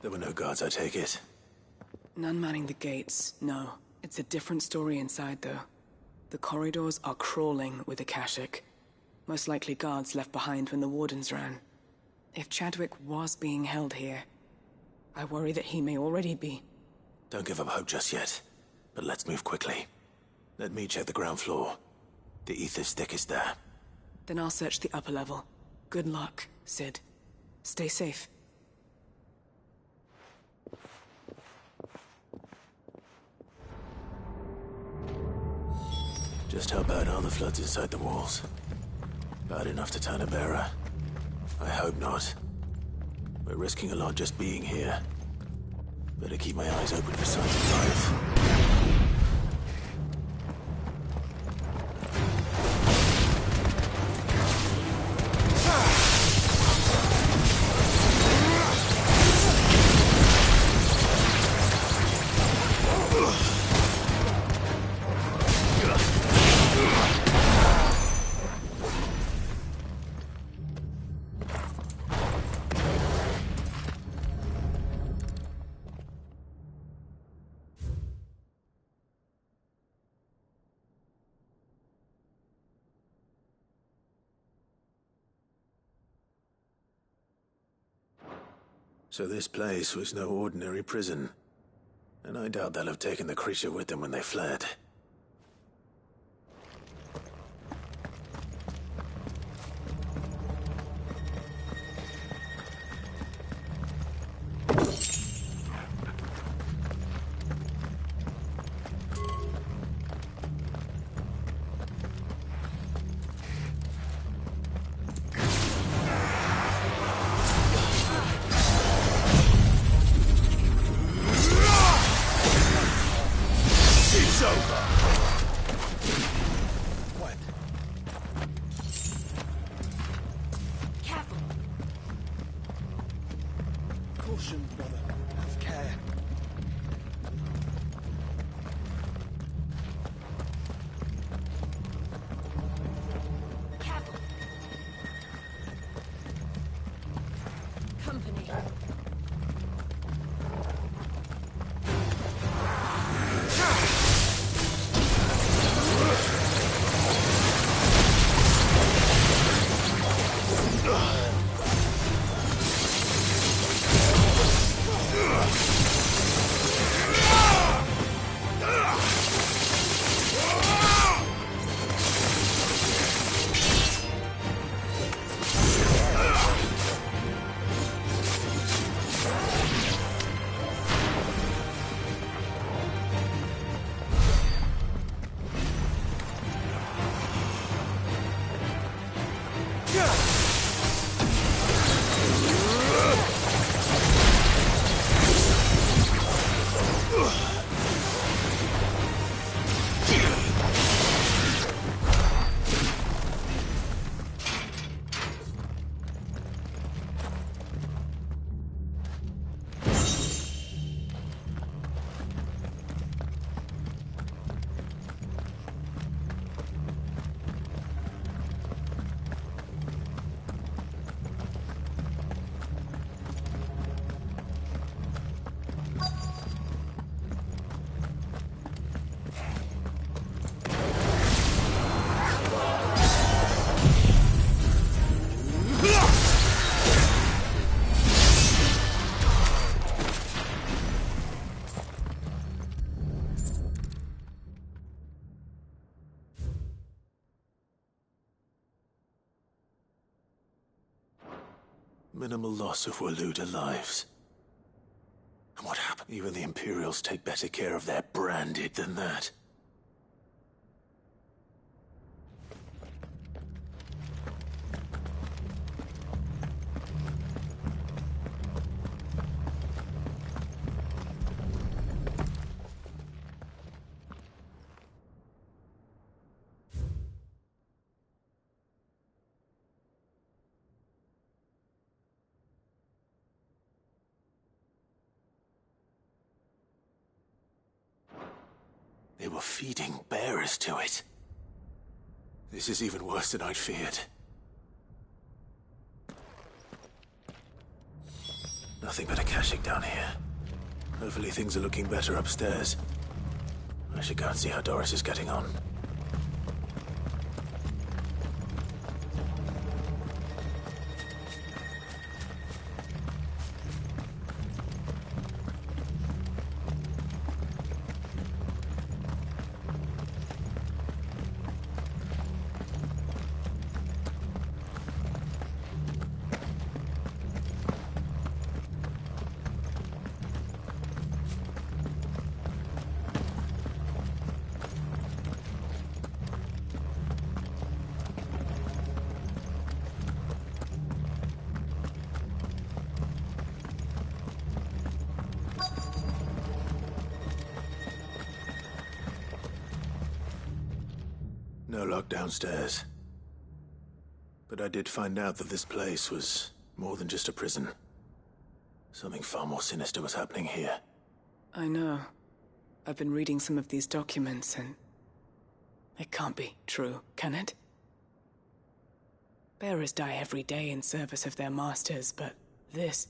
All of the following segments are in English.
There were no guards, I take it? None manning the gates, no. It's a different story inside, though. The corridors are crawling with Akashic. Most likely guards left behind when the Wardens ran. If Chadwick was being held here, I worry that he may already be. Don't give up hope just yet, but let's move quickly. Let me check the ground floor. The ether's thickest there. Then I'll search the upper level. Good luck, Sid. Stay safe. Just how bad are the floods inside the walls? Bad enough to turn a bearer? I hope not. We're risking a lot just being here. Better keep my eyes open for signs of life. So this place was no ordinary prison. And I doubt they'll have taken the creature with them when they fled. Minimal loss of Waluda lives. And what happened? Even the Imperials take better care of their branded than that. They were feeding bearers to it. This is even worse than I'd feared. Nothing but a caching down here. Hopefully things are looking better upstairs. I should go and see how Doris is getting on. No lock downstairs. But I did find out that this place was more than just a prison. Something far more sinister was happening here. I know. I've been reading some of these documents and... it can't be true, can it? Bearers die every day in service of their masters, but this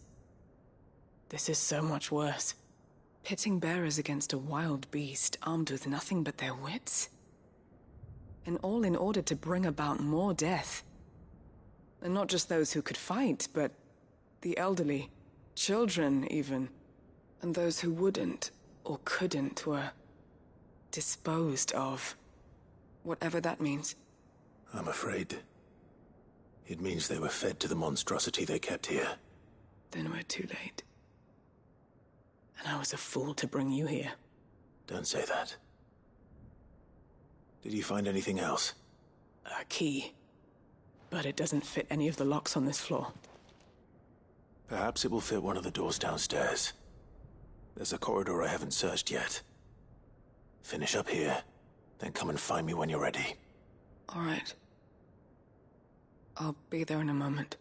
is so much worse. Pitting bearers against a wild beast armed with nothing but their wits? And all in order to bring about more death. And not just those who could fight, but the elderly, children even. And those who wouldn't or couldn't were disposed of. Whatever that means. I'm afraid it means they were fed to the monstrosity they kept here. Then we're too late. And I was a fool to bring you here. Don't say that. Did you find anything else? A key. But it doesn't fit any of the locks on this floor. Perhaps it will fit one of the doors downstairs. There's a corridor I haven't searched yet. Finish up here, then come and find me when you're ready. All right. I'll be there in a moment.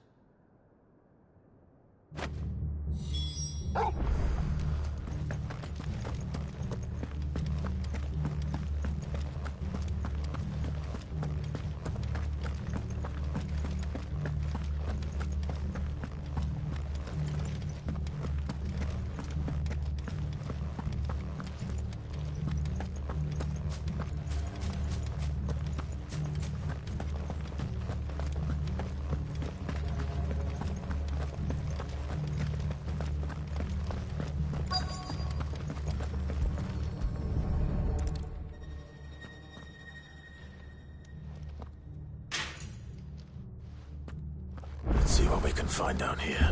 See what we can find down here.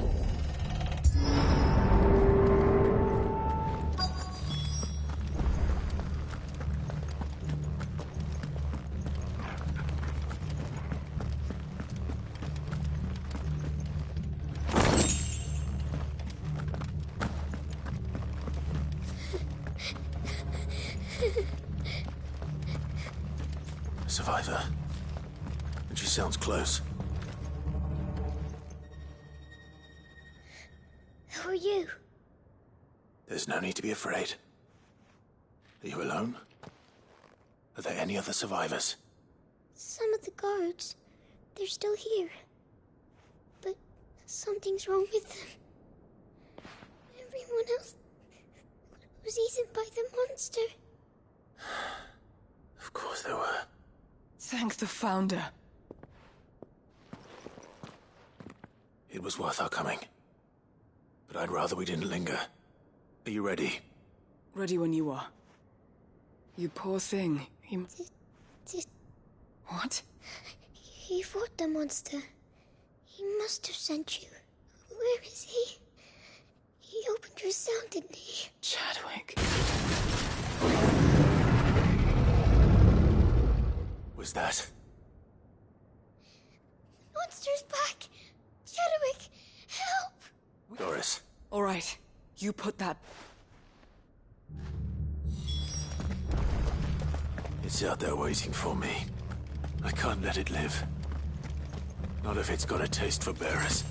A survivor. And she sounds close. Who are you? There's no need to be afraid. Are you alone? Are there any other survivors? Some of the guards. They're still here. But something's wrong with them. Everyone else was eaten by the monster. Of course there were. Thank the Founder. It was worth our coming. But I'd rather we didn't linger. Are you ready? Ready when you are. You poor thing. What? He fought the monster. He must have sent you. Where is he? He opened your cell, didn't he? Chadwick. Was that? Monster's back! Chadwick, help! Doris. All right. You put that... It's out there waiting for me. I can't let it live. Not if it's got a taste for bearers.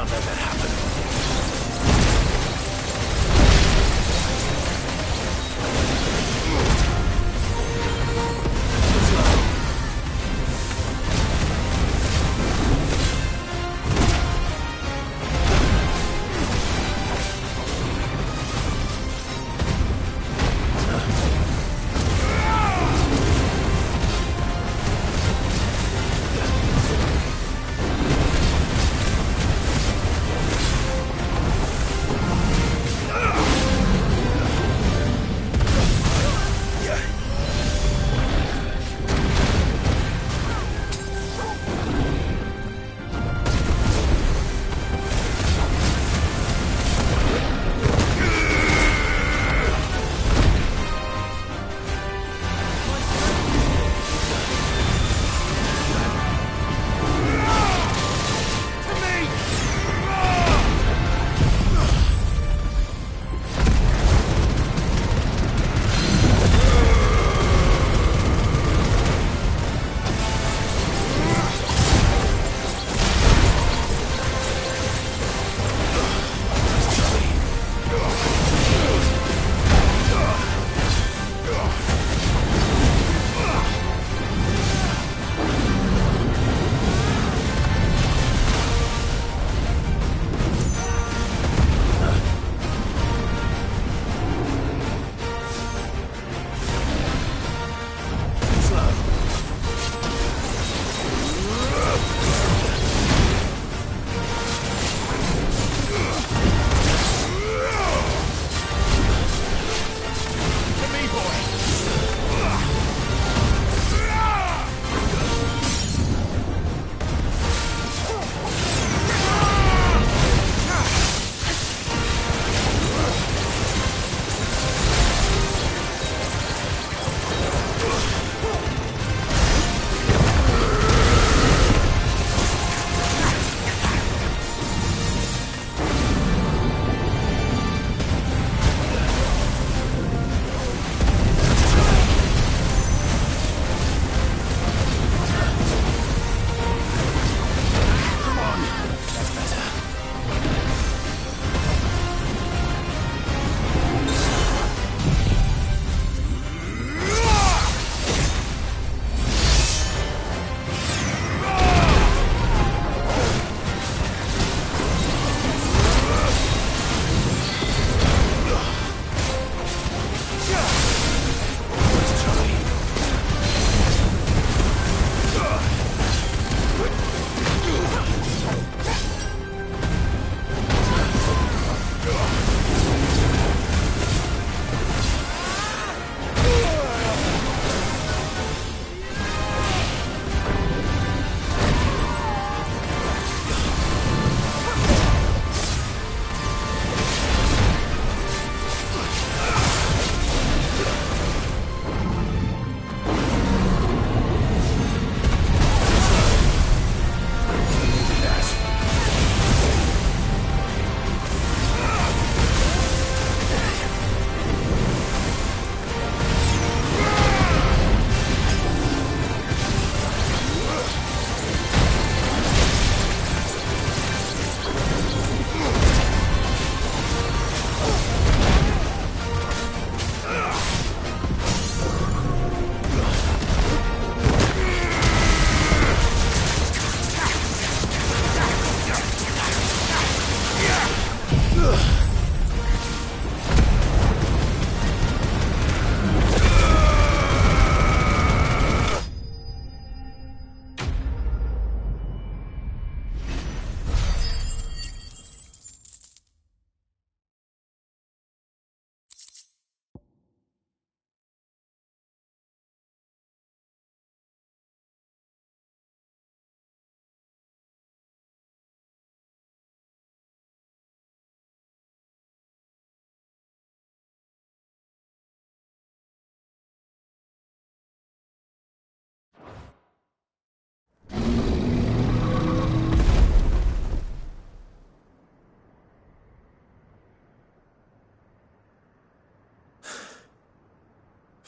Can't let that happen.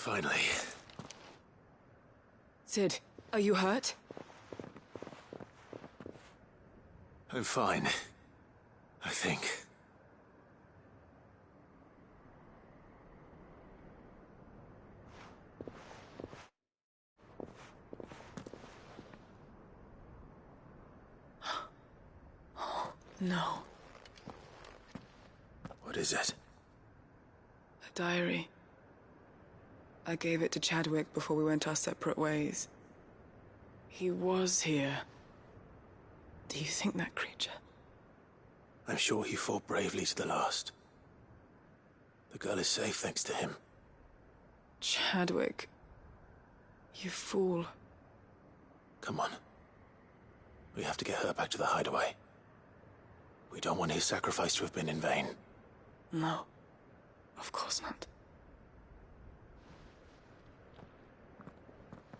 Finally. Sid, are you hurt? I'm fine. No. What is it? A diary. I gave it to Chadwick before we went our separate ways. He was here. Do you think that creature? I'm sure he fought bravely to the last. The girl is safe thanks to him. Chadwick. You fool. Come on. We have to get her back to the hideaway. We don't want his sacrifice to have been in vain. No. Of course not.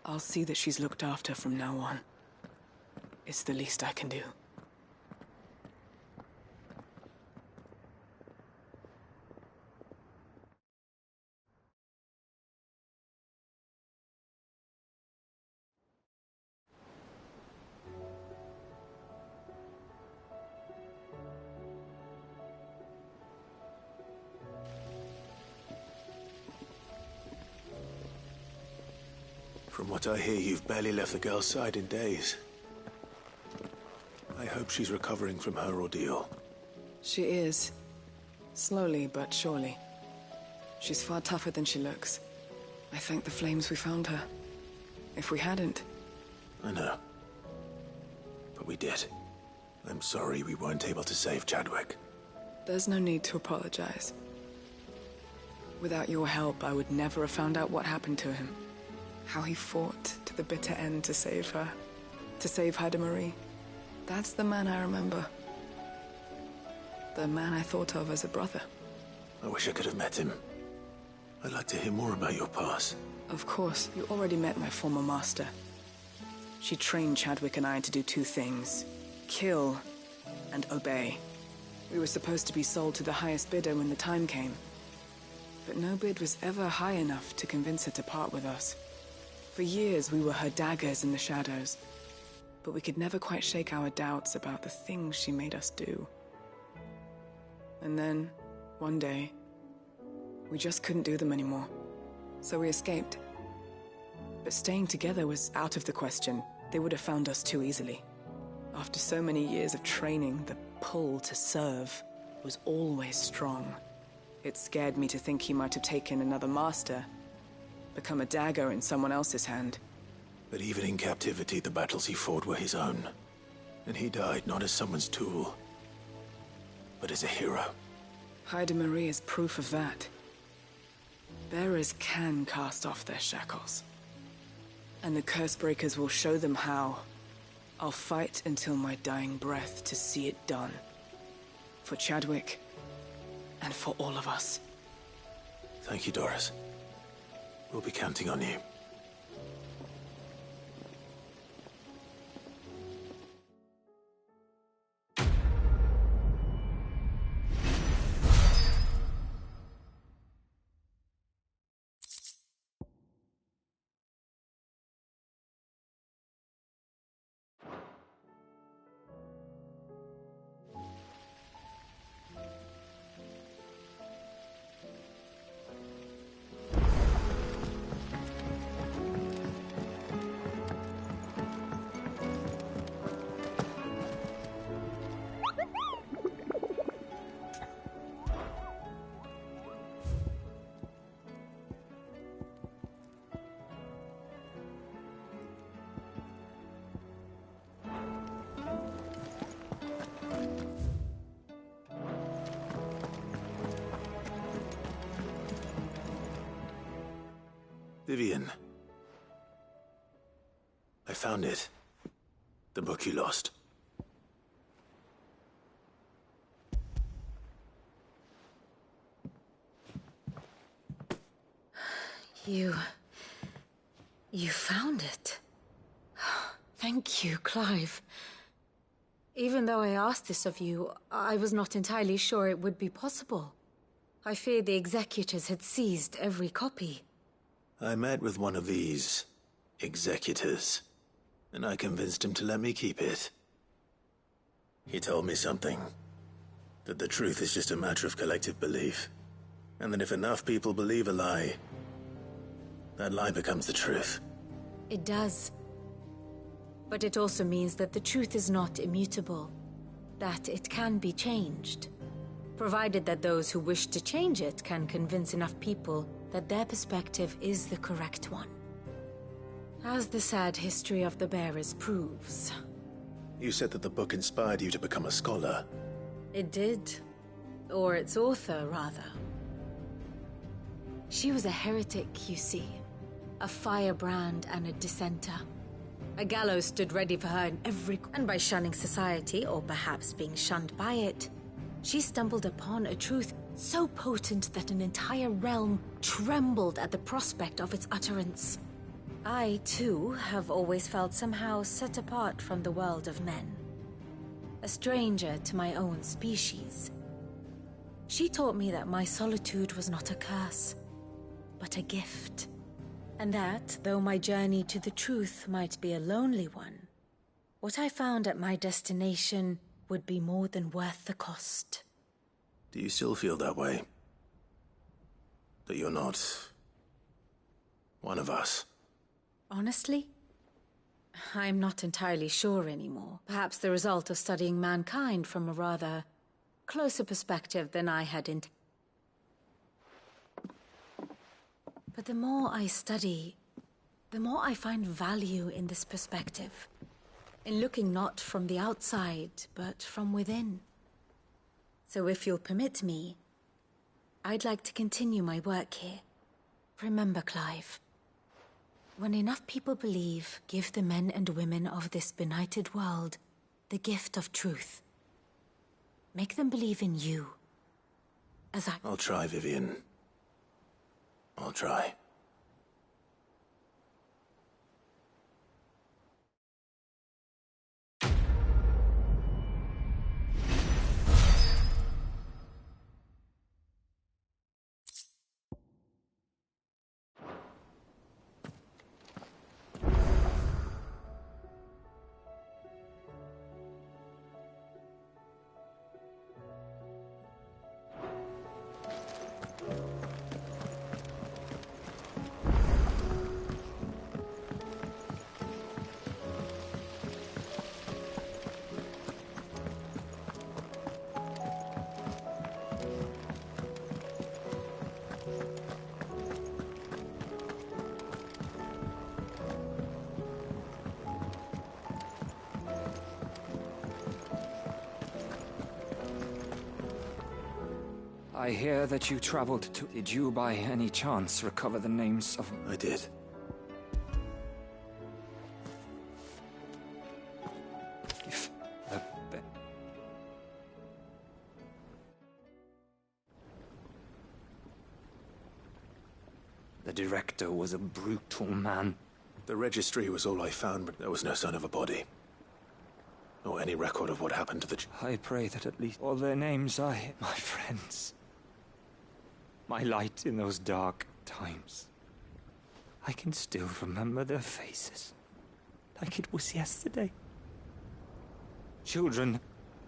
I'll see that she's looked after from now on. It's the least I can do. From what I hear, you've barely left the girl's side in days. I hope she's recovering from her ordeal. She is. Slowly but surely. She's far tougher than she looks. I thank the flames we found her. If we hadn't... I know. But we did. I'm sorry we weren't able to save Chadwick. There's no need to apologize. Without your help, I would never have found out what happened to him. How he fought to the bitter end to save her. To save Haida Marie. That's the man I remember. The man I thought of as a brother. I wish I could have met him. I'd like to hear more about your past. Of course, you already met my former master. She trained Chadwick and I to do two things. Kill and obey. We were supposed to be sold to the highest bidder when the time came. But no bid was ever high enough to convince her to part with us. For years, we were her daggers in the shadows. But we could never quite shake our doubts about the things she made us do. And then, one day, we just couldn't do them anymore. So we escaped. But staying together was out of the question. They would have found us too easily. After so many years of training, the pull to serve was always strong. It scared me to think he might have taken another master, become a dagger in someone else's hand. But even in captivity, the battles he fought were his own. And he died not as someone's tool, but as a hero. Haida Marie is proof of that. Bearers can cast off their shackles. And the Cursebreakers will show them how. I'll fight until my dying breath to see it done. For Chadwick, and for all of us. Thank you, Doris. We'll be counting on you. Vivian. I found it. The book you lost. You found it. Thank you, Clive. Even though I asked this of you, I was not entirely sure it would be possible. I feared the executors had seized every copy. I met with one of these executors, and I convinced him to let me keep it. He told me something. That the truth is just a matter of collective belief. And that if enough people believe a lie, that lie becomes the truth. It does. But it also means that the truth is not immutable. that it can be changed, provided that those who wish to change it can convince enough people that their perspective is the correct one. As the sad history of the bearers proves. You said that the book inspired you to become a scholar. It did. Or its author, rather. She was a heretic, you see. A firebrand and a dissenter. A gallows stood ready for her in every... And by shunning society, or perhaps being shunned by it, she stumbled upon a truth so potent that an entire realm trembled at the prospect of its utterance. I, too, have always felt somehow set apart from the world of men. A stranger to my own species. She taught me that my solitude was not a curse, but a gift. And that, though my journey to the truth might be a lonely one, what I found at my destination would be more than worth the cost. Do you still feel that way? That you're not... one of us? Honestly, I'm not entirely sure anymore. Perhaps the result of studying mankind from a rather closer perspective than I had intended. But the more I study, the more I find value in this perspective. In looking not from the outside, but from within. So if you'll permit me, I'd like to continue my work here. Remember, Clive, when enough people believe, give the men and women of this benighted world the gift of truth. Make them believe in you, as I... I'll try, Vivian. I'll try. I hear that you traveled to... Did you by any chance recover the names of... I did. If the director was a brutal man. The registry was all I found, but there was no sign of a body. Or any record of what happened to the... I pray that at least all their names are my friends. My light in those dark times. I can still remember their faces, like it was yesterday. Children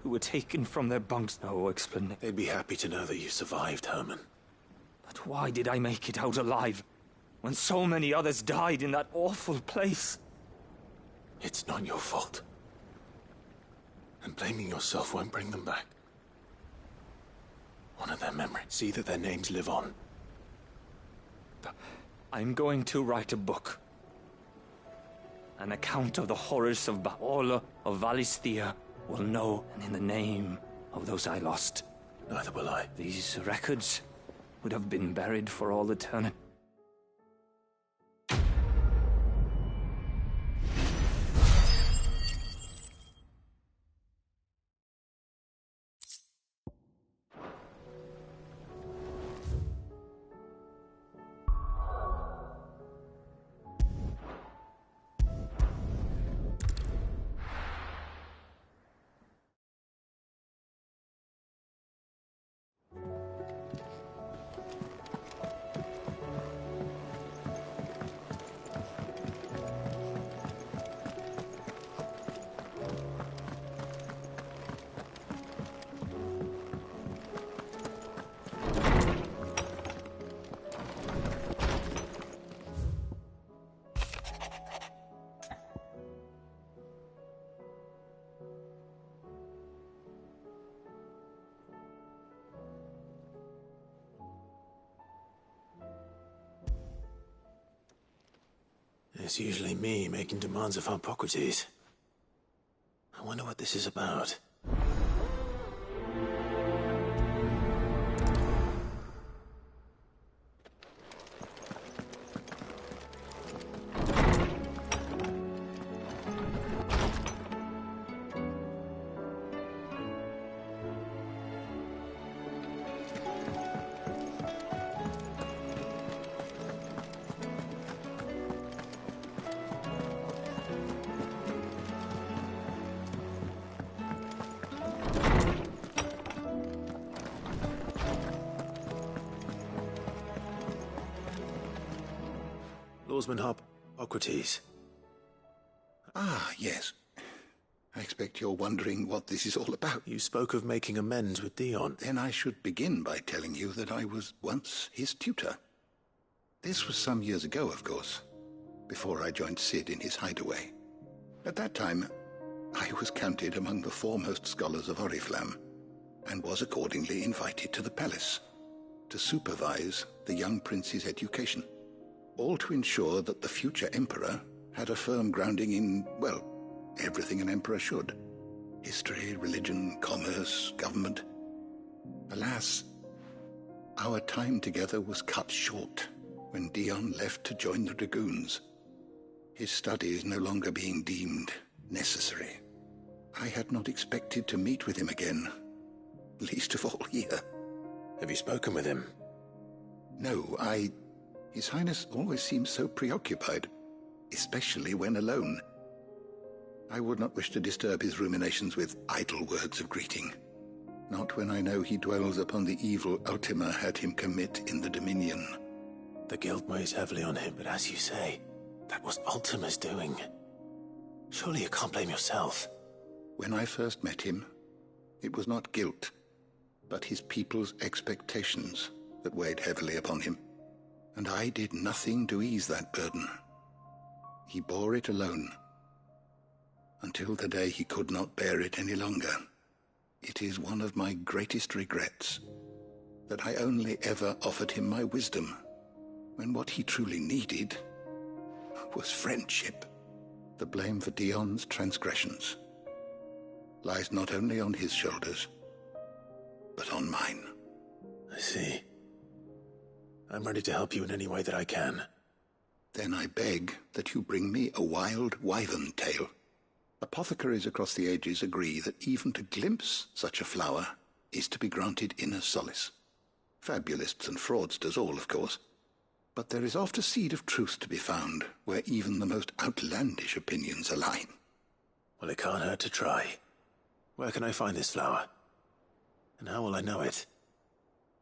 who were taken from their bunks. No explanation. They'd be happy to know that you survived, Herman. But why did I make it out alive, when so many others died in that awful place? It's not your fault. And blaming yourself won't bring them back. Honor their memory. See that their names live on. I'm going to write a book. An account of the horrors of all of Valisthea will know, and in the name of those I lost. Neither will I. These records would have been buried for all eternity. It's usually me making demands of Hippocrates. I wonder what this is about. Lawsman Hippocrates. Ah, yes. I expect you're wondering what this is all about. You spoke of making amends with Dion. Then I should begin by telling you that I was once his tutor. This was some years ago, of course, before I joined Sid in his hideaway. At that time, I was counted among the foremost scholars of Oriflamme, and was accordingly invited to the palace to supervise the young prince's education, all to ensure that the future emperor had a firm grounding in, well, everything an emperor should. History, religion, commerce, government. Alas, our time together was cut short when Dion left to join the Dragoons, his studies no longer being deemed necessary. I had not expected to meet with him again, least of all here. Have you spoken with him? No, His Highness always seems so preoccupied, especially when alone. I would not wish to disturb his ruminations with idle words of greeting, not when I know he dwells upon the evil Ultima had him commit in the Dominion. The guilt weighs heavily on him, but as you say, that was Ultima's doing. Surely you can't blame yourself. When I first met him, it was not guilt, but his people's expectations that weighed heavily upon him, and I did nothing to ease that burden. He bore it alone, until the day he could not bear it any longer. It is one of my greatest regrets that I only ever offered him my wisdom, when what he truly needed was friendship. The blame for Dion's transgressions lies not only on his shoulders, but on mine. I see. I'm ready to help you in any way that I can. Then I beg that you bring me a wild wyvern tail. Apothecaries across the ages agree that even to glimpse such a flower is to be granted inner solace. Fabulists and fraudsters all, of course. But there is oft a seed of truth to be found where even the most outlandish opinions align. Well, it can't hurt to try. Where can I find this flower? And how will I know it?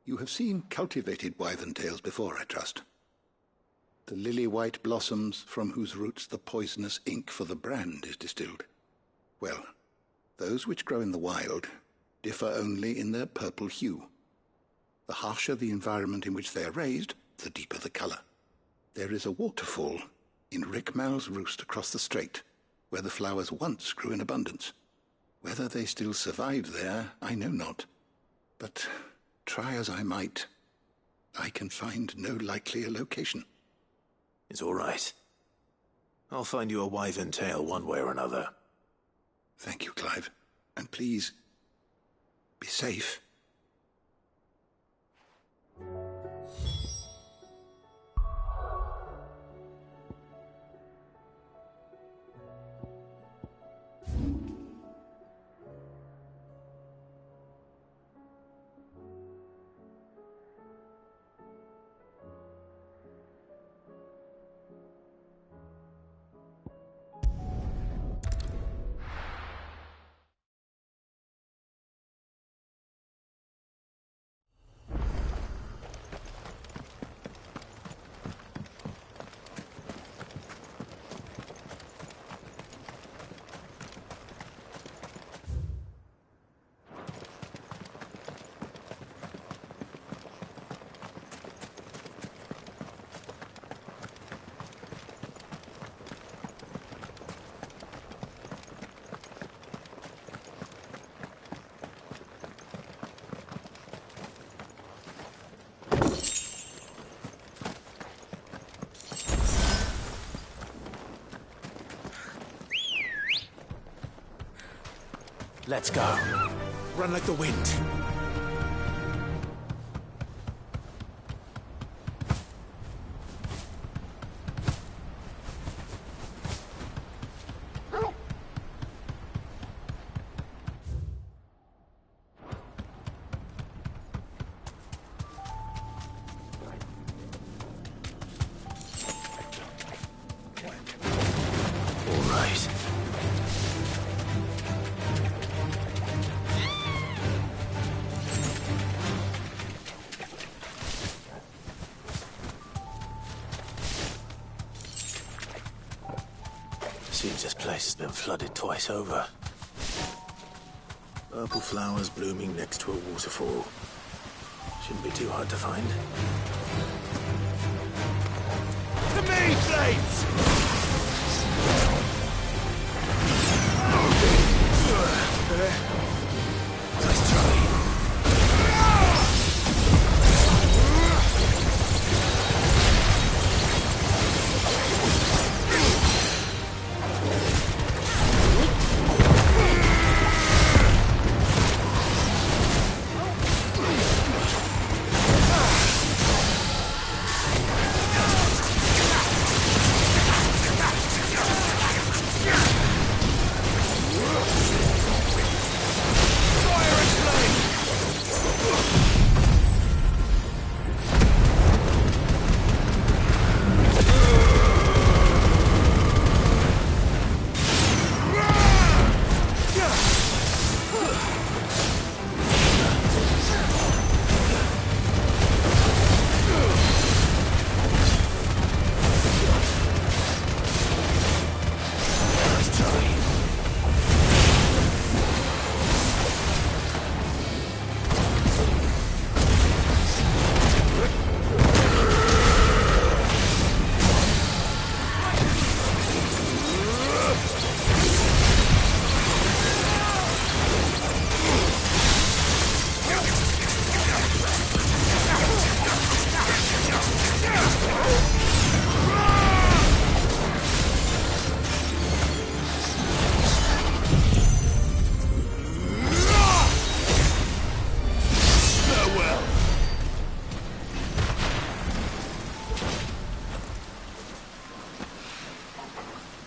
You have seen cultivated wyvern tails before, I trust. The lily-white blossoms from whose roots the poisonous ink for the brand is distilled. Well, those which grow in the wild differ only in their purple hue. The harsher the environment in which they are raised, the deeper the color. There is a waterfall in Rickmal's roost across the strait, where the flowers once grew in abundance. Whether they still survive there, I know not. But try as I might, I can find no likelier location. It's all right. I'll find you a wyvern tail one way or another. Thank you, Clive. And please, be safe. Let's go. Run like the wind. Seems this place has been flooded twice over. Purple flowers blooming next to a waterfall. Shouldn't be too hard to find. To me, flames! Nice try.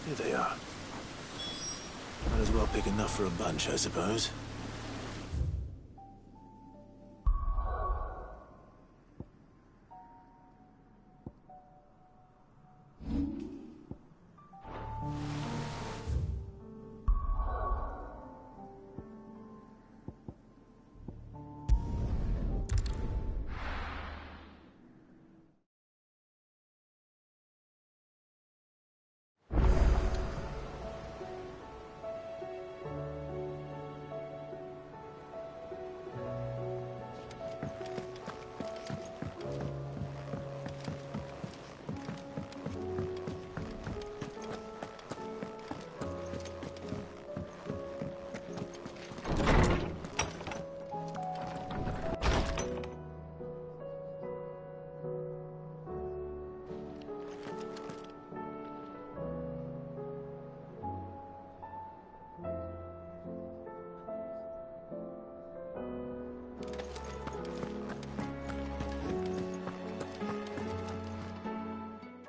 Here they are. Might as well pick enough for a bunch, I suppose.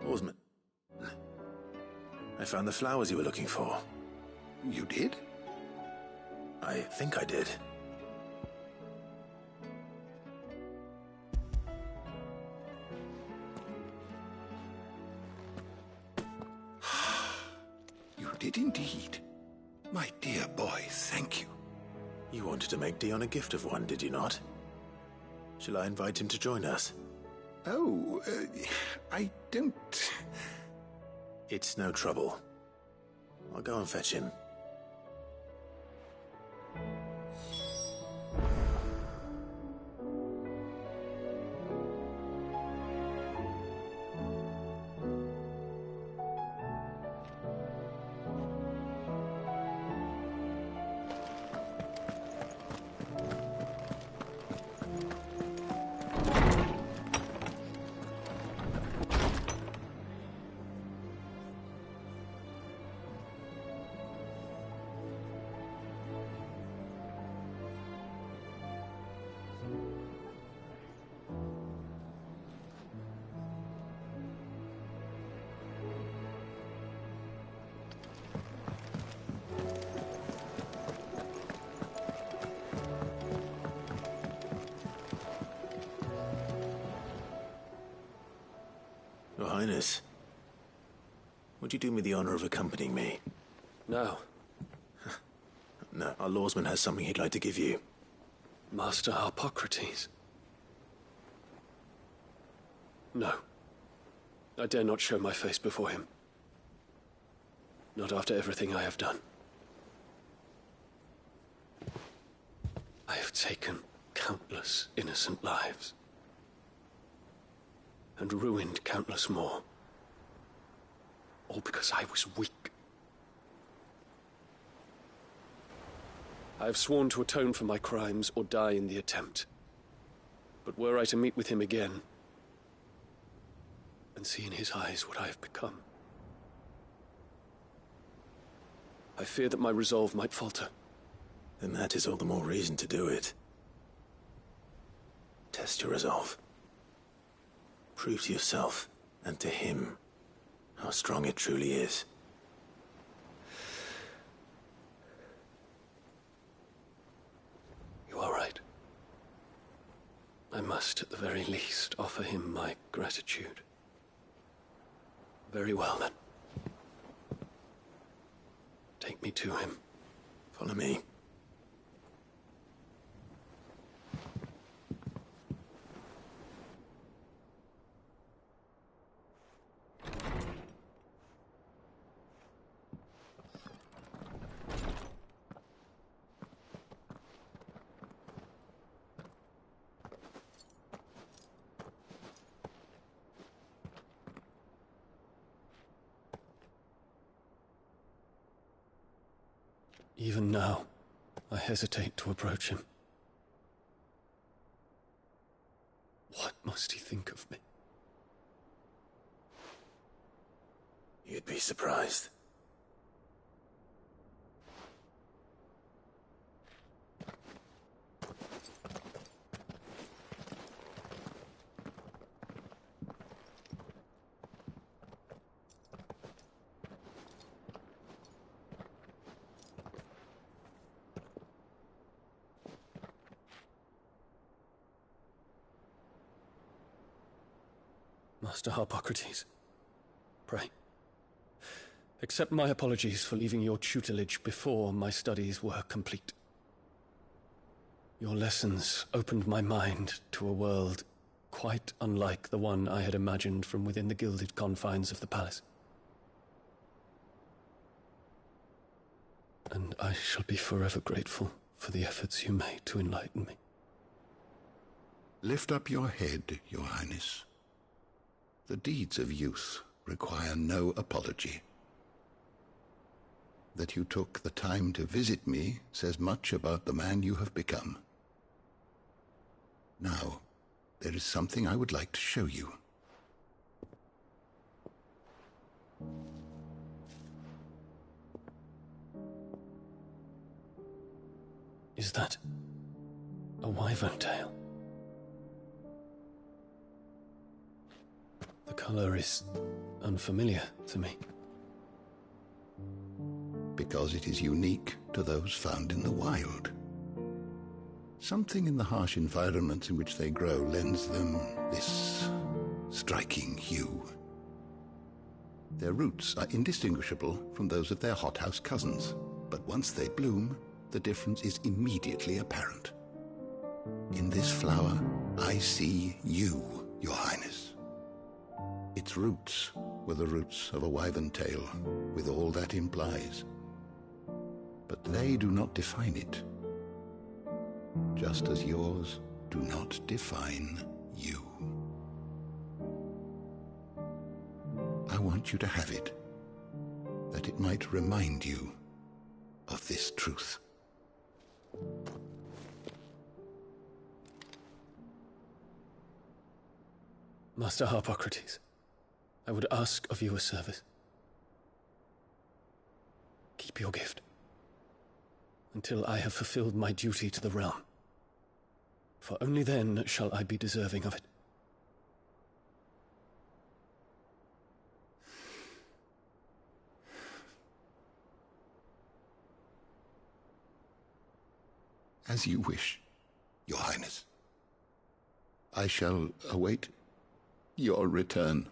Oarsman, I found the flowers you were looking for. You did? I think I did. You did indeed. My dear boy, thank you. You wanted to make Dion a gift of one, did you not? Shall I invite him to join us? Oh, I don't... It's no trouble. I'll go and fetch him. Your Highness, would you do me the honor of accompanying me? No. No, our lawsman has something he'd like to give you. Master Harpocrates. No. I dare not show my face before him. Not after everything I have done. I have taken countless innocent lives. And ruined countless more. All because I was weak. I have sworn to atone for my crimes or die in the attempt. But were I to meet with him again, and see in his eyes what I have become, I fear that my resolve might falter. Then that is all the more reason to do it. Test your resolve. Prove to yourself, and to him, how strong it truly is. You are right. I must, at the very least, offer him my gratitude. Very well, then. Take me to him. Follow me. Even now, I hesitate to approach him. What must he think of me? You'd be surprised. Master Harpocrates, pray, accept my apologies for leaving your tutelage before my studies were complete. Your lessons opened my mind to a world quite unlike the one I had imagined from within the gilded confines of the palace. And I shall be forever grateful for the efforts you made to enlighten me. Lift up your head, Your Highness. The deeds of youth require no apology. That you took the time to visit me says much about the man you have become. Now, there is something I would like to show you. Is that a wyvern tail? The color is unfamiliar to me. Because it is unique to those found in the wild. Something in the harsh environments in which they grow lends them this striking hue. Their roots are indistinguishable from those of their hothouse cousins, but once they bloom, the difference is immediately apparent. In this flower, I see you, Your Highness. Its roots were the roots of a wyvern tail, with all that implies. But they do not define it, just as yours do not define you. I want you to have it, that it might remind you of this truth. Master Harpocrates, I would ask of you a service. Keep your gift until I have fulfilled my duty to the realm, for only then shall I be deserving of it. As you wish, Your Highness. I shall await your return.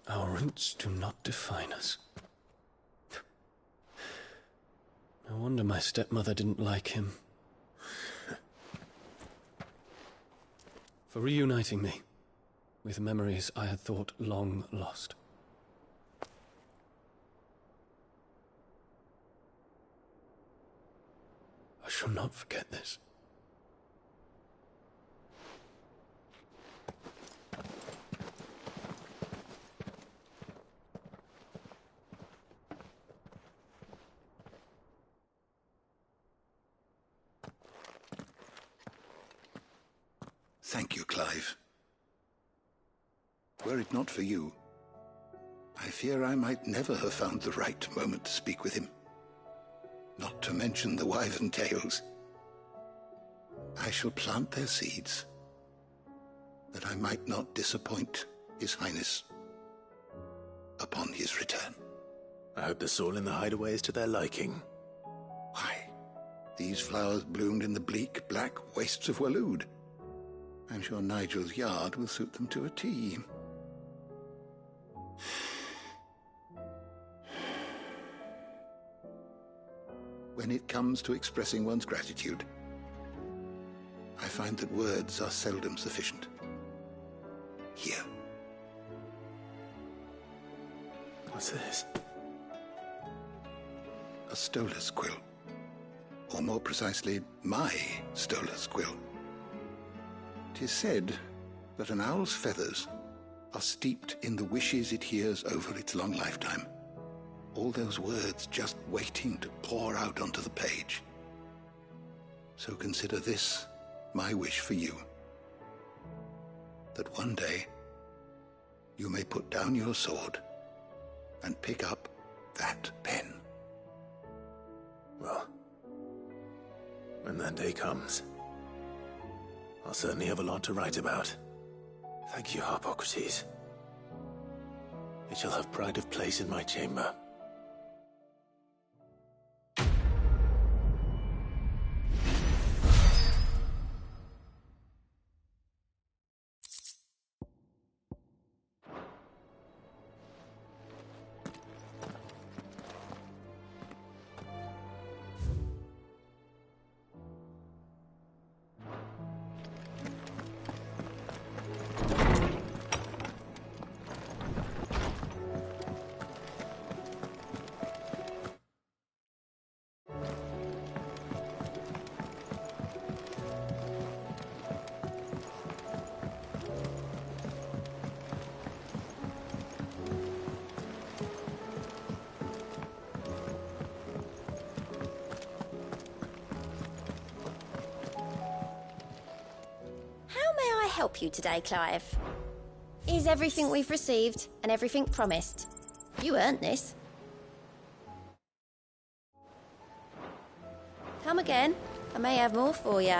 Our roots do not define us. No wonder my stepmother didn't like him. For reuniting me with memories I had thought long lost. I shall not forget this. Thank you, Clive. Were it not for you, I fear I might never have found the right moment to speak with him. Not to mention the wyvern tales. I shall plant their seeds, that I might not disappoint His Highness upon his return. I hope the soil in the hideaway is to their liking. Why, these flowers bloomed in the bleak, black wastes of Waloed. I'm sure Nigel's yard will suit them to a T. When it comes to expressing one's gratitude, I find that words are seldom sufficient. Here. What's this? A stolas quill. Or more precisely, my stolas quill. 'Tis said that an owl's feathers are steeped in the wishes it hears over its long lifetime. All those words just waiting to pour out onto the page. So consider this my wish for you. That one day you may put down your sword and pick up that pen. Well, when that day comes, I'll certainly have a lot to write about. Thank you, Harpocrates. It shall have pride of place in my chamber. Help you today, Clive? Is everything we've received and everything promised? You earned this. Come again. I may have more for you.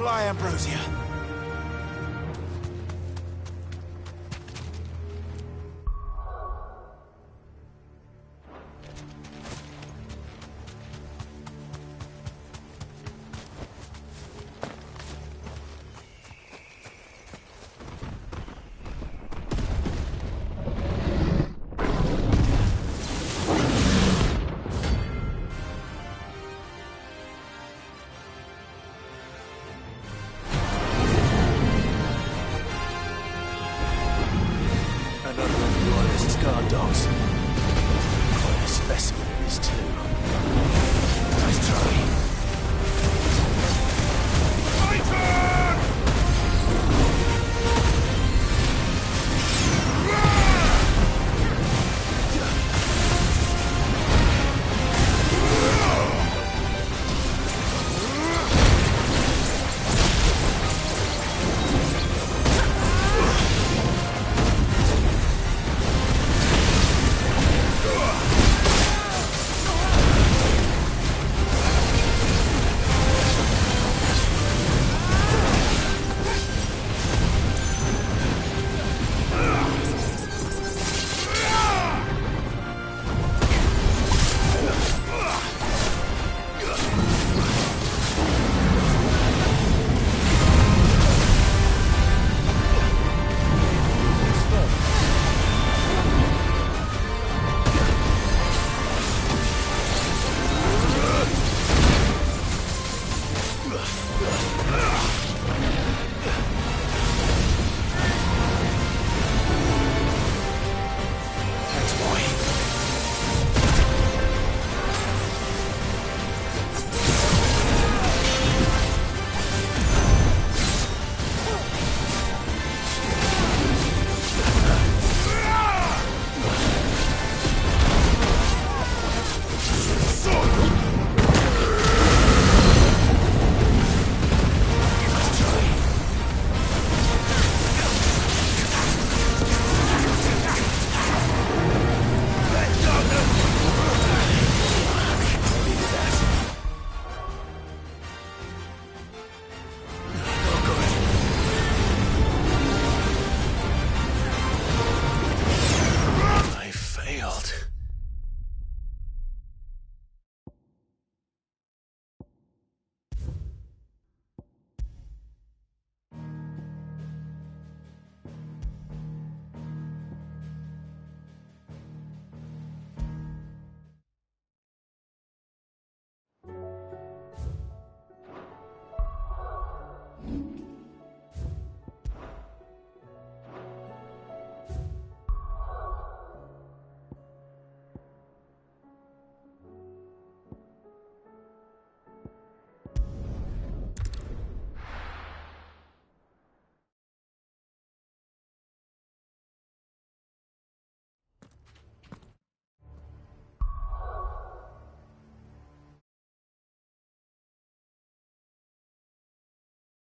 fly, Ambrosia. Another of the royalist guard dogs. Quite a specimen it is, too.